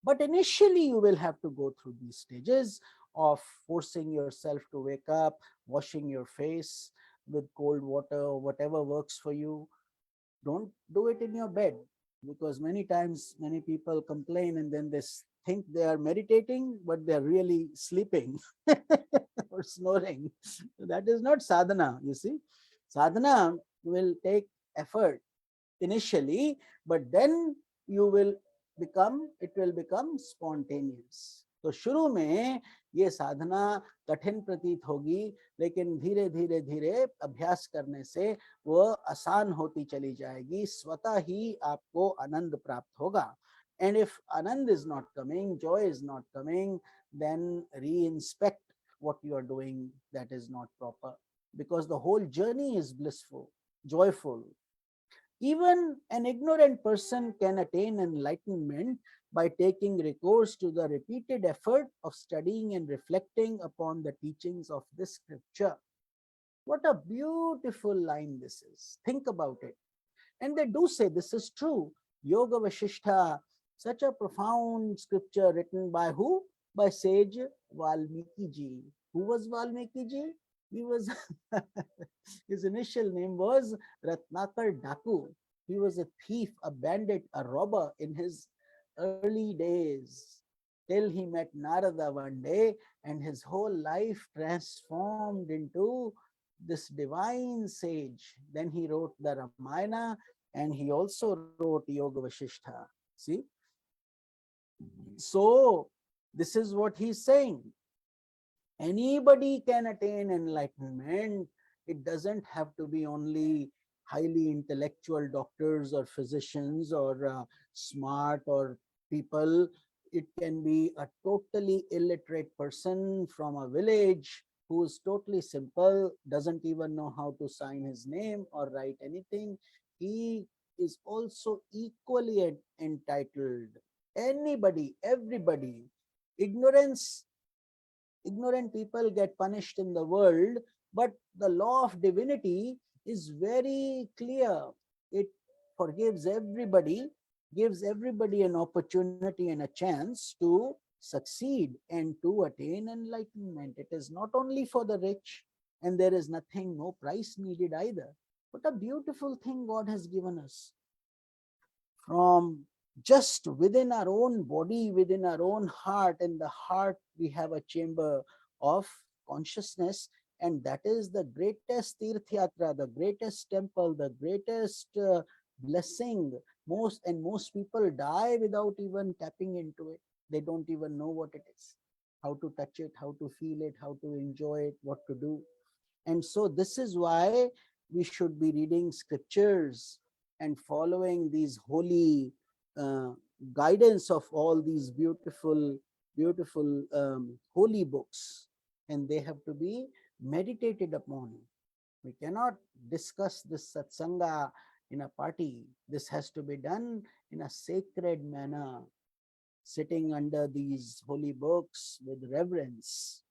But initially, you will have to go through these stages of forcing yourself to wake up, washing your face with cold water or whatever works for you. Don't do it in your bed, because many times many people complain and then they think they are meditating, but they're really sleeping or snoring. That is not sadhana, you see. Sadhana will take effort initially, but then you will it will become spontaneous. तो शुरू में ये साधना कठिन प्रतीत होगी, लेकिन धीरे धीरे धीरे अभ्यास करने से वो आसान होती चली जाएगी, स्वतः ही आपको आनंद प्राप्त होगा. And if anand is not coming, joy is not coming, then re-inspect what you are doing that is not proper, because the whole journey is blissful, joyful. Even an ignorant person can attain enlightenment by taking recourse to the repeated effort of studying and reflecting upon the teachings of this scripture. What a beautiful line this is. Think about it. And they do say this is true. Yoga Vashistha, such a profound scripture written by who? By Sage Valmiki ji. Who was Valmiki ji? He was, his initial name was Ratnakar Daku. He was a thief, a bandit, a robber in his early days, till he met Narada one day, and his whole life transformed into this divine sage. Then he wrote the Ramayana, and he also wrote Yoga Vashistha. See? So, this is what he's saying. Anybody can attain enlightenment. It doesn't have to be only highly intellectual doctors or physicians or smart or people. It can be a totally illiterate person from a village who is totally simple, doesn't even know how to sign his name or write anything. He is also equally entitled. Anybody, everybody. Ignorance Ignorant people get punished in the world, but the law of divinity is very clear. It forgives everybody, gives everybody an opportunity and a chance to succeed and to attain enlightenment. It is not only for the rich, and there is nothing, no price needed either. What a beautiful thing God has given us. From just within our own body, within our own heart, in the heart we have a chamber of consciousness, and that is the greatest tirth the greatest temple, the greatest blessing. Most people die without even tapping into it. They don't even know what it is, how to touch it, how to feel it, how to enjoy it, what to do. And so this is why we should be reading scriptures and following these holy uh, guidance of all these beautiful holy books. And they have to be meditated upon. We cannot discuss this satsanga in a party. This has to be done in a sacred manner, sitting under these holy books with reverence.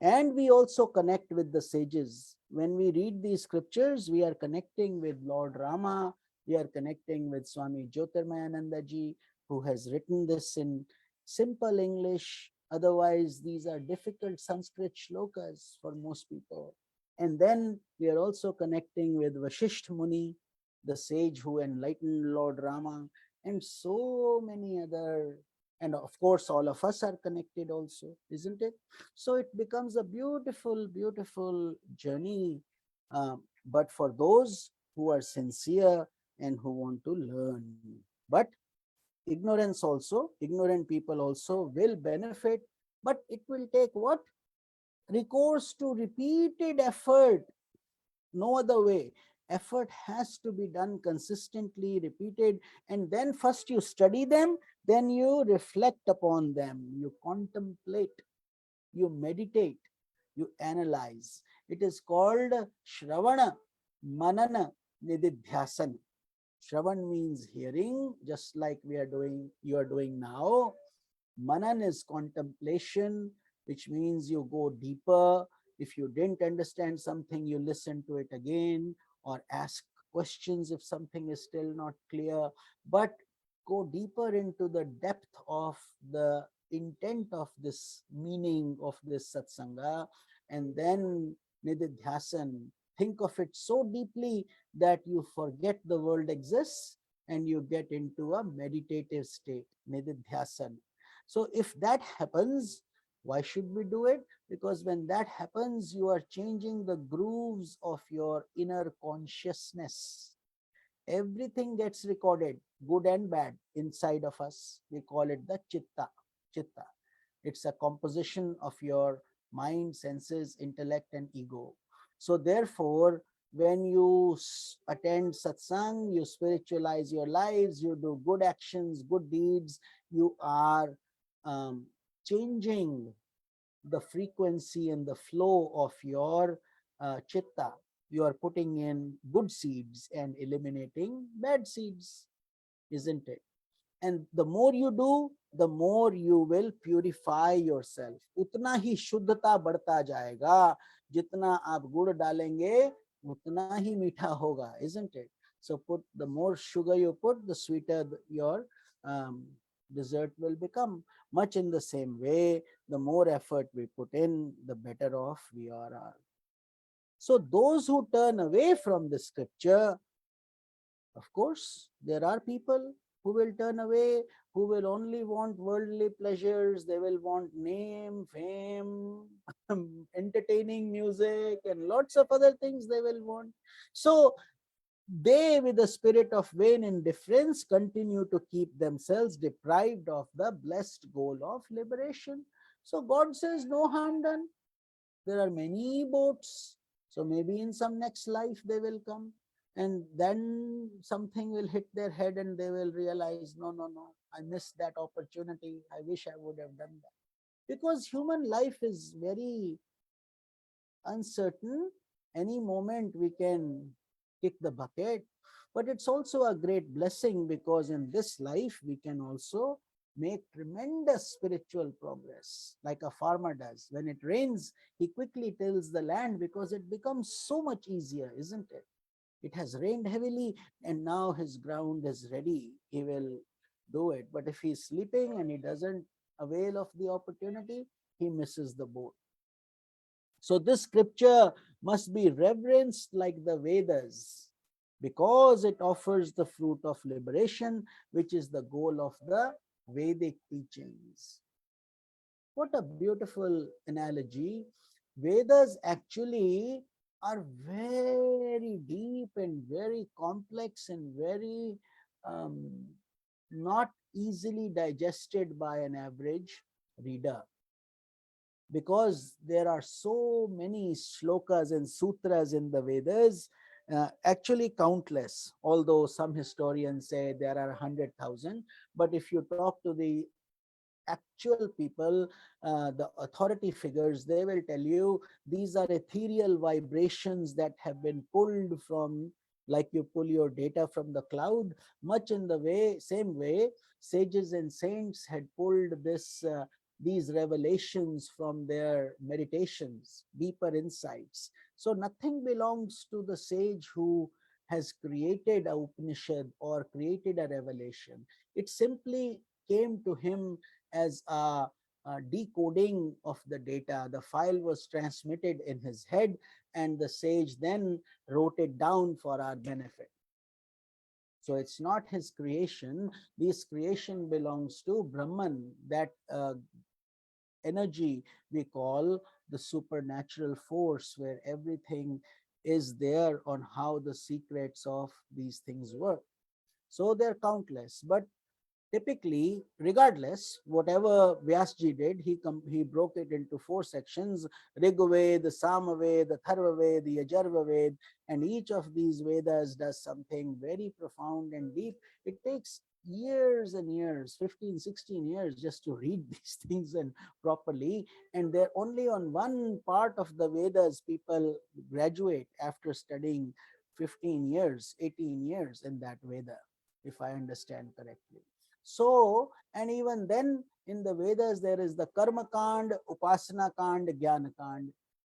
And we also connect with the sages. When we read these scriptures, we are connecting with Lord Rama, we are connecting with Swami Jyotirmayananda ji, who has written this in simple English. Otherwise, these are difficult Sanskrit shlokas for most people. And then we are also connecting with Vashistha Muni, the sage who enlightened Lord Rama, and so many other. And of course, all of us are connected also, isn't it? So it becomes a beautiful, beautiful journey. But for those who are sincere and who want to learn. But ignorant people also will benefit, but it will take what? Recourse to repeated effort. No other way. Effort has to be done consistently, repeated, and then first you study them, then you reflect upon them, you contemplate, you meditate, you analyze. It is called Shravana, Manana, Nididhyasana. Shravan means hearing, just like you are doing now. Manan is contemplation, which means you go deeper. If you didn't understand something, you listen to it again or ask questions if something is still not clear. But go deeper into the depth of the intent of this meaning of this satsanga, and then nididhyasan. Think of it so deeply that you forget the world exists and you get into a meditative state, nididhyasan. So if that happens, why should we do it? Because when that happens, you are changing the grooves of your inner consciousness. Everything gets recorded, good and bad, inside of us. We call it the chitta. Chitta. It's a composition of your mind, senses, intellect, and ego. So therefore, when you attend satsang, you spiritualize your lives, you do good actions, good deeds, you are um, changing the frequency and the flow of your chitta. You are putting in good seeds and eliminating bad seeds, isn't it? And the more you do, the more you will purify yourself. उतना ही शुद्धता बढ़ता जाएगा. जितना आप गुड़ डालेंगे, उतना ही मीठा होगा, isn't it? So put the more sugar you put, the sweeter your um, dessert will become. Much in the same way, the more effort we put in, the better off we are. So those who turn away from the scripture, of course, there are people who will turn away, who will only want worldly pleasures. They will want name, fame, entertaining music, and lots of other things they will want. So they, with the spirit of vain indifference, continue to keep themselves deprived of the blessed goal of liberation. So God says, no harm done. There are many boats. So maybe in some next life they will come, and then something will hit their head and they will realize, no, no, no, I missed that opportunity. I wish I would have done that. Because human life is very uncertain. Any moment we can kick the bucket. But it's also a great blessing, because in this life we can also make tremendous spiritual progress, like a farmer does. When it rains, he quickly tills the land because it becomes so much easier, isn't it? It has rained heavily and now his ground is ready. He will do it. But if he's sleeping and he doesn't avail of the opportunity, he misses the boat. So this scripture must be reverenced like the Vedas, because it offers the fruit of liberation, which is the goal of the Vedic teachings. What a beautiful analogy. Vedas actually are very deep and very complex and very um, not easily digested by an average reader, because there are so many shlokas and sutras in the Vedas, actually countless, although some historians say there are 100,000. But if you talk to the actual people, the authority figures, they will tell you these are ethereal vibrations that have been pulled from, like you pull your data from the cloud, much in the same way sages and saints had pulled these revelations from their meditations, deeper insights. So nothing belongs to the sage who has created a Upanishad or created a revelation. It simply came to him as a decoding of the data. The file was transmitted in his head, and the sage then wrote it down for our benefit. So it's not his creation. This creation belongs to Brahman, that energy we call the supernatural force, where everything is there on how the secrets of these things work. So they're countless, but typically, regardless, whatever Vyasji did, he broke it into four sections: Rigved, the Samaved, the Tharvaved, the Yajurved, and each of these Vedas does something very profound and deep. It takes years and years, 15, 16 years, just to read these things and properly. And they're only on one part of the Vedas people graduate after studying 15 years, 18 years in that Veda, if I understand correctly. So, and even then in the Vedas, there is the Karma Kand, Upasana Kand, Jnana Kand.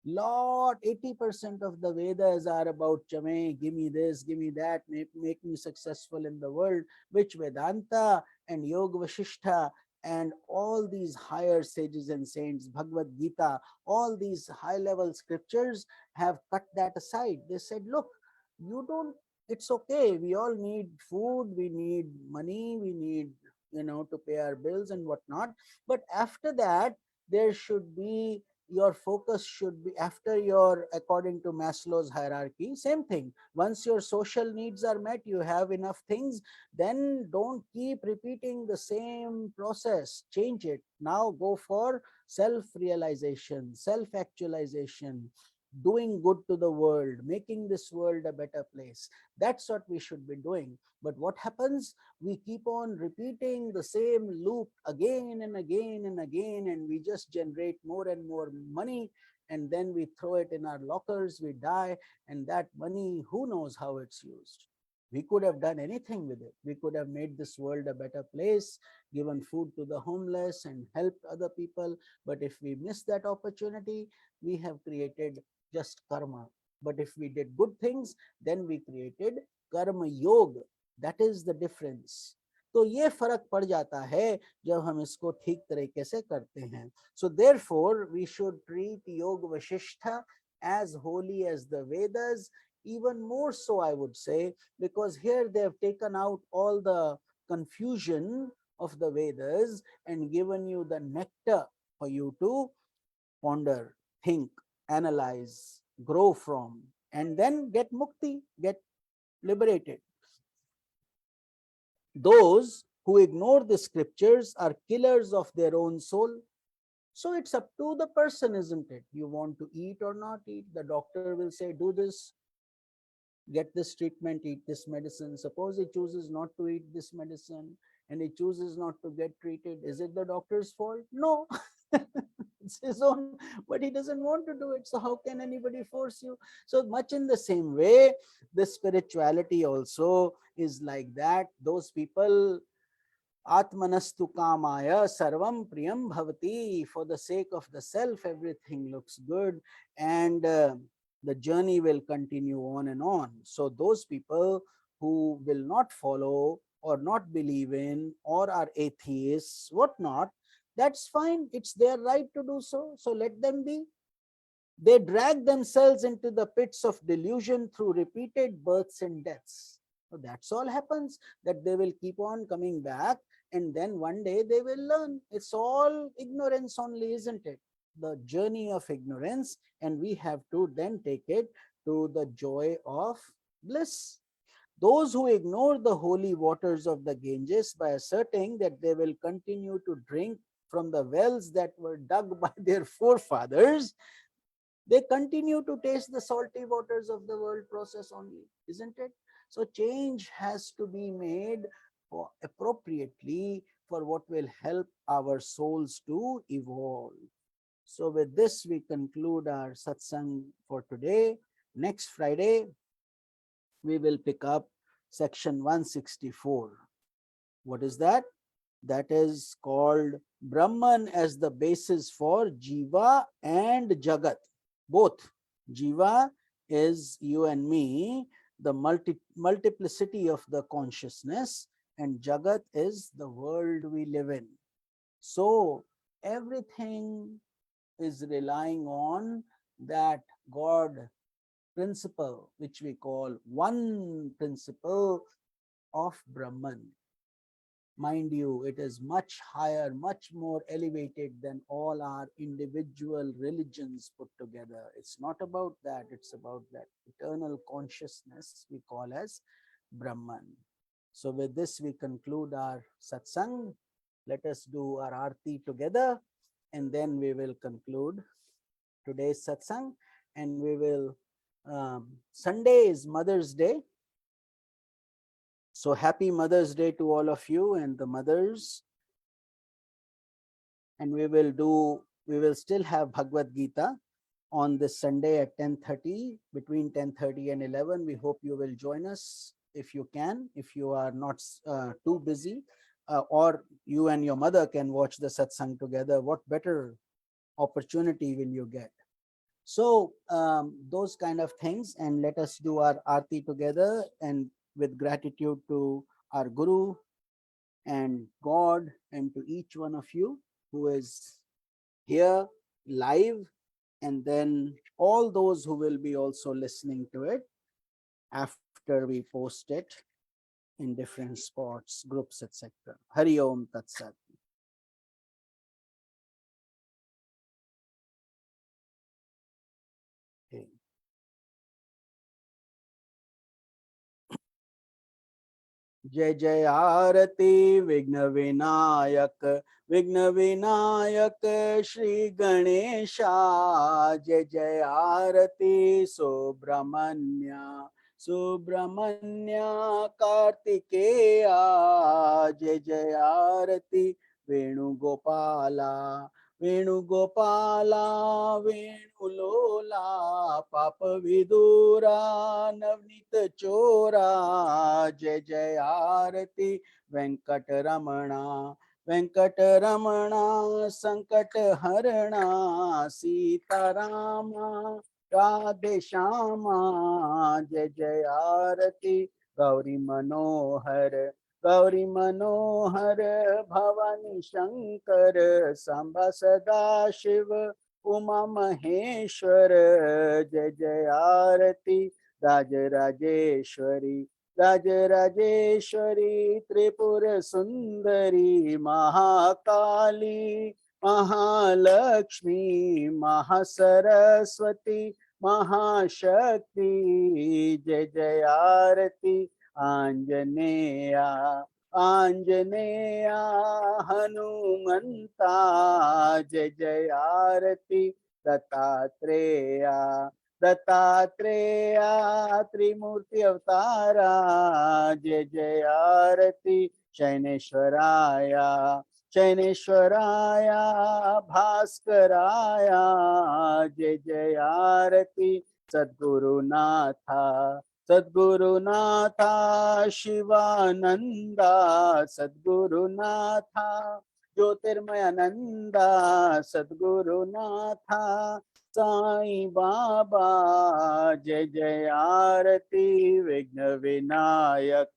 Lot 80% of the Vedas are about Chame, give me this, give me that, make me successful in the world, which Vedanta and Yoga Vashistha and all these higher sages and saints, Bhagavad Gita, all these high level scriptures have cut that aside. They said, look, you don't, it's okay. We all need food, we need money, we need, to pay our bills and whatnot. But after that, there should be, your focus should be, after your, according to Maslow's hierarchy, same thing. Once your social needs are met, you have enough things, then don't keep repeating the same process. Change it. Now go for self-realization, self-actualization, doing good to the world, making this world a better place. That's what we should be doing. But what happens? We keep on repeating the same loop again and again and again, and we just generate more and more money, and then we throw it in our lockers, we die, and that money, who knows how it's used. We could have done anything with it. We could have made this world a better place, given food to the homeless and helped other people. But if we miss that opportunity, we have created just karma. But if we did good things, then we created karma yoga. That is the difference. तो ये फर्क पड़ जाता है जब हम इसको ठीक तरीके से करते हैं. So therefore we should treat Yoga Vashistha as holy as the Vedas, even more so I would say, because here they have taken out all the confusion of the Vedas and given you the nectar for you to ponder, think, analyze, grow from, and then get mukti, get liberated. Those who ignore the scriptures are killers of their own soul. So it's up to the person, isn't it? You want to eat or not eat? The doctor will say, do this, get this treatment, eat this medicine. Suppose he chooses not to eat this medicine and he chooses not to get treated. Is it the doctor's fault? No. It's his own, but he doesn't want to do it. So how can anybody force you? So much in the same way, the spirituality also is like that. Those people, Atmanastu kamaya sarvam priyam bhavati, for the sake of the self, everything looks good, and the journey will continue on and on. So those people who will not follow or not believe in or are atheists, whatnot, that's fine. It's their right to do so. So let them be. They drag themselves into the pits of delusion through repeated births and deaths. So that's all happens, that they will keep on coming back, and then one day they will learn. It's all ignorance only, isn't it? The journey of ignorance, and we have to then take it to the joy of bliss. Those who ignore the holy waters of the Ganges by asserting that they will continue to drink from the wells that were dug by their forefathers, they continue to taste the salty waters of the world process only, isn't it? So change has to be made appropriately for what will help our souls to evolve. So with this, we conclude our satsang for today. Next Friday, we will pick up section 164. What is that? That is called Brahman as the basis for Jiva and Jagat. Both. Jiva is you and me, the multiplicity of the consciousness, and Jagat is the world we live in. So everything is relying on that God principle, which we call one principle of Brahman. Mind you, it is much higher, much more elevated than all our individual religions put together. It's not about that, it's about that eternal consciousness we call as Brahman. So with this, we conclude our satsang. Let us do our arti together, and then we will conclude today's satsang. And we will, Sunday is Mother's Day. So happy Mother's Day to all of you and the mothers. And we will still have Bhagavad Gita on this Sunday at 10:30, between 10:30 and 11. We hope you will join us if you can, if you are not too busy, or you and your mother can watch the satsang together. What better opportunity will you get? So those kind of things, and let us do our arti together, and with gratitude to our Guru and God and to each one of you who is here live, and then all those who will be also listening to it after we post it in different spots, groups, etc. Hari Om Tat Sat. Okay. जय जय आरती विघ्न विनायक, विघ्न विनायक श्री गणेशा। जय जय आरती सुब्रह्मण्य, सुब्रह्मण्य कार्तिकेया। जय जय आरती वेणुगोपाला, वेणुगोपाला वेणुलोला। पाप विदुरा नवनीत चोरा। जय जय आरती वेंकटरमणा, वेंकटरमणा संकट हरणा। सीतारामा राधे श्यामा। जय जय आरती गौरी मनोहर, गौरी मनोहर भवानी शंकर। सांबा सदा शिव उमा महेश्वर। जय जय आरती राजराजेश्वरी, राजराजेश्वरी त्रिपुर सुंदरी। महाकाली, महालक्ष्मी, महासरस्वती, महाशक्ति। जय जय आरती आंजनेया, आंजनेया हनुमंता। जय जय आरती दत्तात्रेया, दत्तात्रेया त्रिमूर्ति अवतारा। जय जय आरती शैनेश्वराया, शैनेश्वराया भास्कराया। जय जय आरती सद्गुरुनाथा, सद्गुरुनाथा शिवानंदा। सद्गुरुनाथा ज्योतिर्मयानंदा। सद्गुरुनाथा साईं बाबा। जय जय आरती विघ्न विनायक।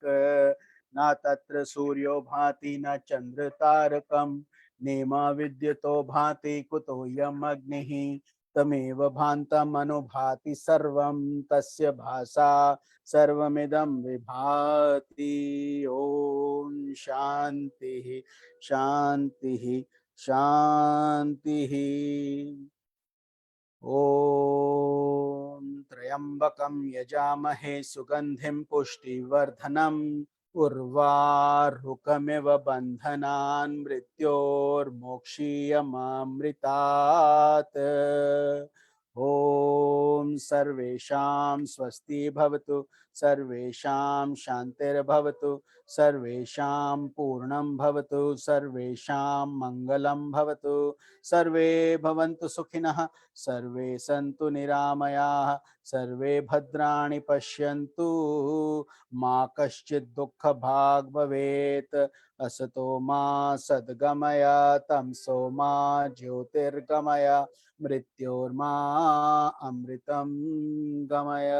न तत्र सूर्यो भाति न चंद्र तारकम। नेमा विद्युतो भाति कुतोऽयम् अग्निः। तमेव भान्तम् अनुभाति सर्वं तस्य भासा सर्वमिदं विभाति। ओम शांति शांति शांति। ओम त्र्यंबकं यजामहे सुगंधिं पुष्टिवर्धनम्। उर्वारुकमिव बन्धनान् मृत्योर्मोक्षीयमामृतात्। ॐ सर्वेषां स्वस्ति भवतु, सर्वेषां शान्तिर्भवतु, सर्वेषां पूर्णं भवतु, सर्वेषां मङ्गलं भवतु, सर्वे भवन्तु सुखिनः, सर्वे सन्तु निरामयाः, सर्वे भद्राणि पश्यन्तु, मा कश्चित् दुःखभाग् भवेत्। असतो मा सद्गमय, तमसो मा ज्योतिर्गमय, मृत्योर्मा अमृतं गमय।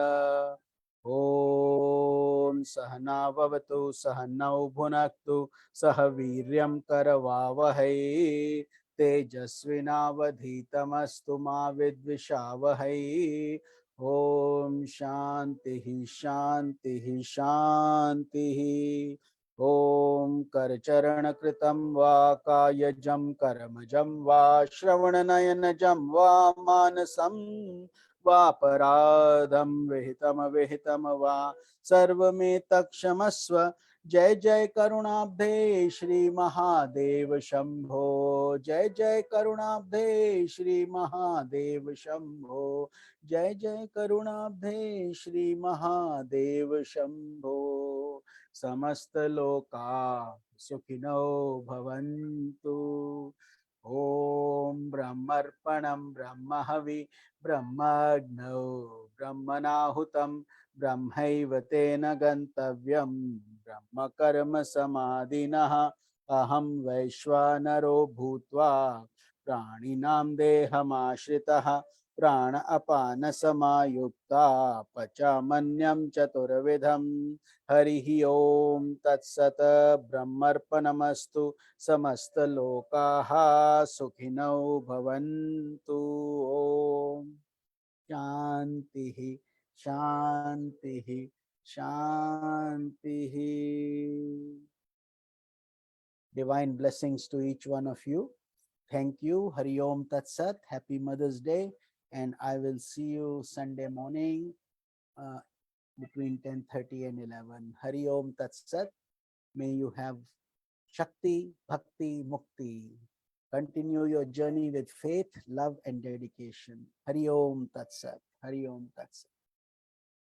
ॐ सहना भवतु, सहनौ भुनक्तु, सह वीर्यं करवावहै, तेजस्विनावधीतमस्तु मा विद्विषावहै। ॐ शान्तिः शान्तिः शान्तिः। ॐ करचरणकृतं वा कायजं कर्मजं वा श्रवणनयनजं वा मानसं वापराधं विहितं वा सर्वमेतत्क्षमस्व। जय जय करुणाब्धे श्री महादेव शंभो, जय जय करुणाब्धे श्री महादेव शंभो, जय जय करुणाब्धे श्री महादेव शंभो। समस्त लोका सुखिनो भवन्तु। ॐ ब्रह्मर्पणं ब्रह्महवि ब्रह्मग्नौ ब्रह्मणाहुतं ब्रह्मैव तेन गन्तव्यं ब्रह्म कर्म समाधिनः। अहं वैश्वानरो भूत्वा प्राणिनां देहमाश्रितः प्राण अपान समायुक्ता पचामन्यं चतुर्विधं। हरिः ओम तत्सत। ब्रह्मर्पणमस्तु। समस्तलोकाः सुखिनो भवन्तु। ओम शांतिः शांतिः शांतिः। Divine blessings to each one of you. Thank you. Hari Om Tat Sat. Happy Mother's Day. And I will see you Sunday morning uh, between 10:30 and 11. Hari Om Tat Sat. May you have Shakti, Bhakti, Mukti. Continue your journey with faith, love, and dedication. Hari Om Tat Sat. Hari Om Tat Sat.